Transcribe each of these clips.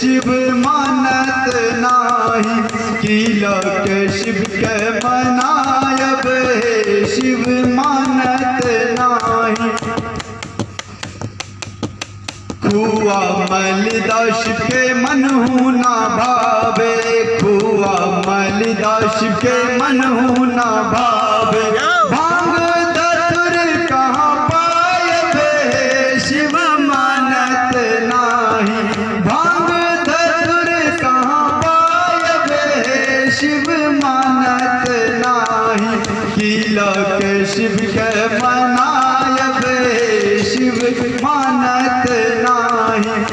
शिव मानत नाही, किला के शिव के मनायब हे शिव मानत नाही। खुआ मलिदा शिव के मनहु ना भावे, खुआ मलिदा शिव के मनहु ना भावे। भांग धतुर कहाँ पायबे शिव मानत नाही, भांग धतुर कहाँ पायबे शिव मानत नाही, किला के शिव के मनायब हे शिव मानत नाही।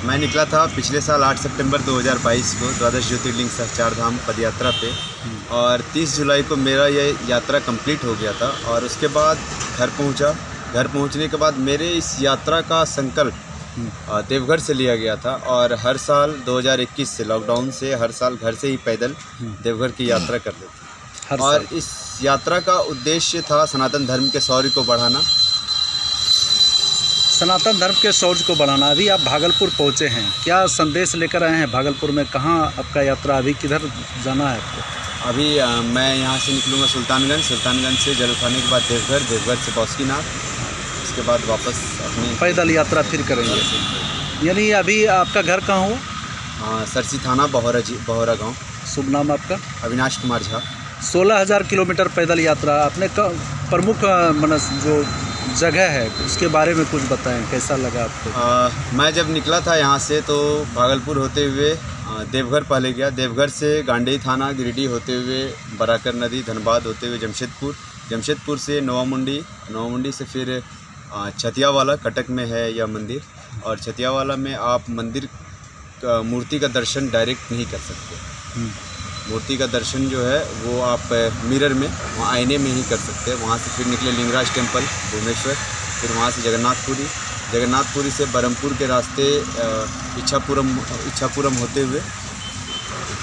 मैं निकला था पिछले साल 8 सितंबर 2022 को द्वादश ज्योतिर्लिंग सह चार धाम पदयात्रा पे, और 30 जुलाई को मेरा ये यात्रा कंप्लीट हो गया था। और उसके बाद घर पहुंचा। घर पहुंचने के बाद मेरे इस यात्रा का संकल्प देवघर से लिया गया था, और हर साल 2021 से लॉकडाउन से हर साल घर से ही पैदल देवघर की यात्रा करते थे। और इस यात्रा का उद्देश्य था सनातन धर्म के शौर्य को बढ़ाना। सनातन धर्म के शौर्य को बढ़ाना। अभी आप भागलपुर पहुंचे हैं, क्या संदेश लेकर आए हैं भागलपुर में? कहाँ आपका यात्रा, अभी किधर जाना है आपको? अभी मैं यहाँ से निकलूँगा सुल्तानगंज से जल उठाने के बाद देवघर से बासुकीनाथ, उसके बाद वापस अपनी पैदल यात्रा फिर करेंगे। यानी अभी आपका घर कहाँ हुआ? हाँ, सरसी थाना बहोरा गाँव। शुभ नाम आपका? अविनाश कुमार झा। 16,000 किलोमीटर पैदल यात्रा। आपने प्रमुख जो जगह है उसके बारे में कुछ बताएं, कैसा लगा आपको? मैं जब निकला था यहाँ से तो भागलपुर होते हुए देवघर पहले गया, देवघर से गांडेय थाना गिरिडीह होते हुए बराकर नदी धनबाद होते हुए जमशेदपुर से नवामुंडी से फिर छतियावाला, कटक में है यह मंदिर। और छतियावाला में आप मंदिर मूर्ति का दर्शन डायरेक्ट नहीं कर सकते। मूर्ति का दर्शन जो है वो आप मिरर में, वहाँ आईने में ही कर सकते हैं। वहाँ से फिर निकले लिंगराज टेम्पल भुवनेश्वर, फिर वहाँ से जगन्नाथपुरी से बरमपुर के रास्ते इच्छापुरम होते हुए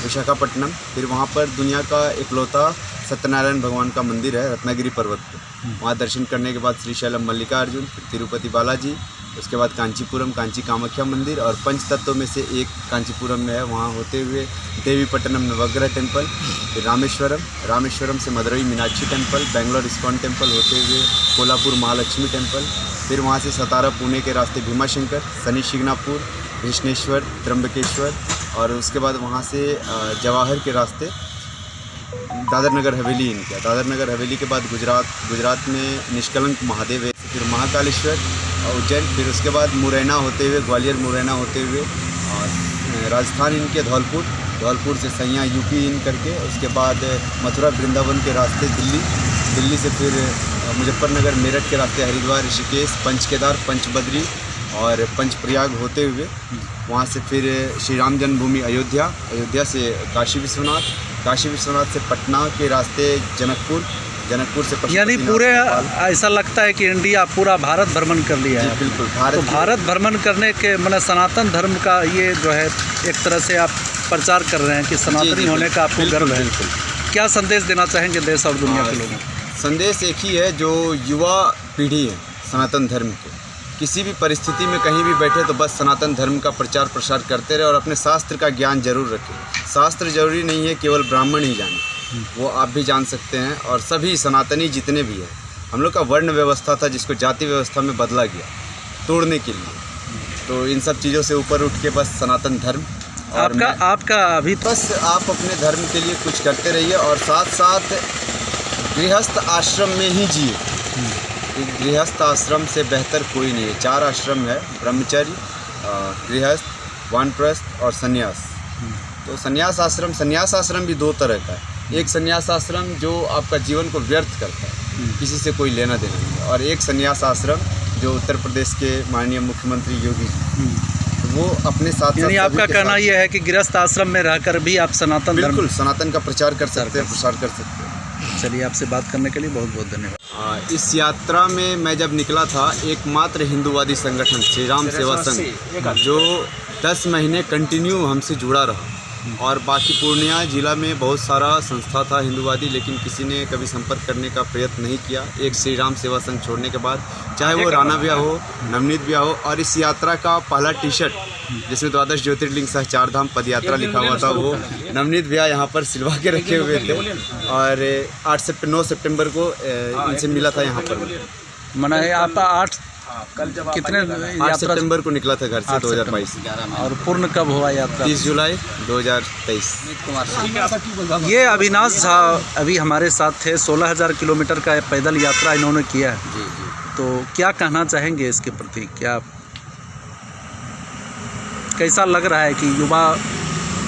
विशाखापट्टनम। फिर वहाँ पर दुनिया का इकलौता सत्यनारायण भगवान का मंदिर है रत्नागिरी पर्वत पर। वहाँ दर्शन करने के बाद श्रीशैलम मल्लिकार्जुन, फिर तिरुपति बालाजी, उसके बाद कांचीपुरम कांची कामाख्या मंदिर, और पंच तत्वों में से एक कांचीपुरम में है, वहाँ होते हुए देवीपट्टनम नवग्रह टेम्पल, फिर रामेश्वरम से Madurai Meenakshi temple, Bangalore ISKCON temple होते हुए कोल्हापुर महालक्ष्मी टेम्पल, फिर वहाँ से सतारा पुणे के रास्ते भीमाशंकर, शनि शिंगणापुर, कृष्णेश्वर, त्र्यंबकेश्वर, और उसके बाद वहाँ से जवाहर के रास्ते दादर नगर हवेली इनका। दादर नगर हवेली के बाद गुजरात में निष्कलंक महादेव है, फिर महाकालेश्वर उज्जैन, फिर उसके बाद मुरैना होते हुए ग्वालियर मुरैना होते हुए राजस्थान इनके धौलपुर से सैया यूपी इन करके, उसके बाद मथुरा वृंदावन के रास्ते दिल्ली से फिर मुजफ्फरनगर मेरठ के रास्ते हरिद्वार ऋषिकेश पंचकेदार पंचबद्री और पंचप्रयाग होते हुए वहाँ से फिर श्री राम जन्मभूमि अयोध्या से काशी विश्वनाथ से पटना के रास्ते जनकपुर से यानी पूरे ऐसा लगता है कि इंडिया पूरा भारत भ्रमण कर लिया है। बिल्कुल, भारत भ्रमण करने के मतलब सनातन धर्म का ये जो है एक तरह से आप प्रचार कर रहे हैं कि सनातनी होने का आपको गर्व है। क्या संदेश देना चाहेंगे देश और दुनिया के लोगों को? संदेश एक ही है, जो युवा पीढ़ी है सनातन धर्म के, किसी भी परिस्थिति में कहीं भी बैठे तो बस सनातन धर्म का प्रचार प्रसार करते रहे और अपने शास्त्र का ज्ञान जरूर रखें। शास्त्र जरूरी नहीं है केवल ब्राह्मण ही जाने, वो आप भी जान सकते हैं, और सभी सनातनी जितने भी हैं। हम लोग का वर्ण व्यवस्था था जिसको जाति व्यवस्था में बदला गया तोड़ने के लिए, तो इन सब चीज़ों से ऊपर उठ के बस सनातन धर्म और आपका अभी बस आप अपने धर्म के लिए कुछ करते रहिए, और साथ साथ गृहस्थ आश्रम में ही जिए। गृहस्थ आश्रम से बेहतर कोई नहीं है। 4 आश्रम है, ब्रह्मचर्य, गृहस्थ, वानप्रस्थ और संन्यास। तो संन्यास आश्रम भी 2 तरह का है। एक संन्यास आश्रम जो आपका जीवन को व्यर्थ करता है, किसी से कोई लेना देना नहीं, और एक संन्यास आश्रम जो उत्तर प्रदेश के माननीय मुख्यमंत्री योगी जी, वो अपने साथ यानी आपका कहना यह है कि गृहस्थ आश्रम में रहकर भी आप सनातन बिल्कुल सनातन का प्रचार कर सकते हैं, प्रसार कर सकते हैं। चलिए, आपसे बात करने के लिए बहुत बहुत धन्यवाद। इस यात्रा में मैं जब निकला था, एकमात्र हिंदूवादी संगठन श्री राम सेवा संघ जो 10 महीने कंटिन्यू हमसे जुड़ा रहा, और बाकी पूर्णिया जिला में बहुत सारा संस्था था हिंदूवादी, लेकिन किसी ने कभी संपर्क करने का प्रयत्न नहीं किया। एक श्री राम सेवा संघ छोड़ने के बाद, चाहे वो राणा ब्याह हो, नवनीत ब्याह हो, और इस यात्रा का पहला टी शर्ट जिसमें 12 ज्योतिर्लिंग सह 4 धाम पद यात्रा लिखा हुआ था, वो नवनीत ब्याह यहाँ पर सिलवा के रखे हुए थे। और 9 सितंबर को इनसे मिला था यहाँ पर। मैंने आप 8 कितने 8 यात्रा सितंबर को निकला था घर से 2022। और पूर्ण कब हुआ यात्रा? 30 जुलाई 2023। ये अविनाश झा अभी हमारे साथ थे। 16,000 किलोमीटर का पैदल यात्रा इन्होंने किया है। जी जी। तो क्या कहना चाहेंगे इसके प्रति? क्या कैसा लग रहा है कि युवा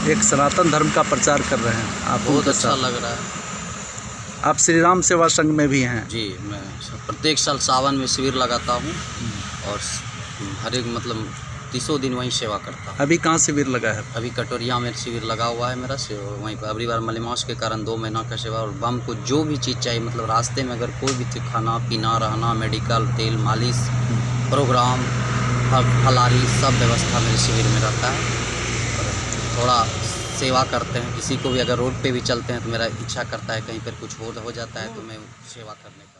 एक सनातन धर्म का प्रचार कर रहे हैं? आप बहुत उनके अच्छा साथ- लग रहा है। आप श्री राम सेवा संघ में भी हैं? जी, मैं प्रत्येक साल सावन में शिविर लगाता हूँ और हर एक मतलब 30 दिन वहीं सेवा करता हूँ। अभी कहाँ शिविर लगा है? अभी कटोरिया में शिविर लगा हुआ है मेरा वहीं पर। अगली बार मलेमास के कारण 2 महीना का सेवा। और बम को जो भी चीज़ चाहिए, मतलब रास्ते में अगर कोई भी खाना पीना, रहना, मेडिकल, तेल मालिश, प्रोग्राम, फलारी, सब व्यवस्था मेरे शिविर में रहता है। और थोड़ा सेवा करते हैं। किसी को भी अगर रोड पे भी चलते हैं तो मेरा इच्छा करता है कहीं पर कुछ हो जाता है तो मैं सेवा करने का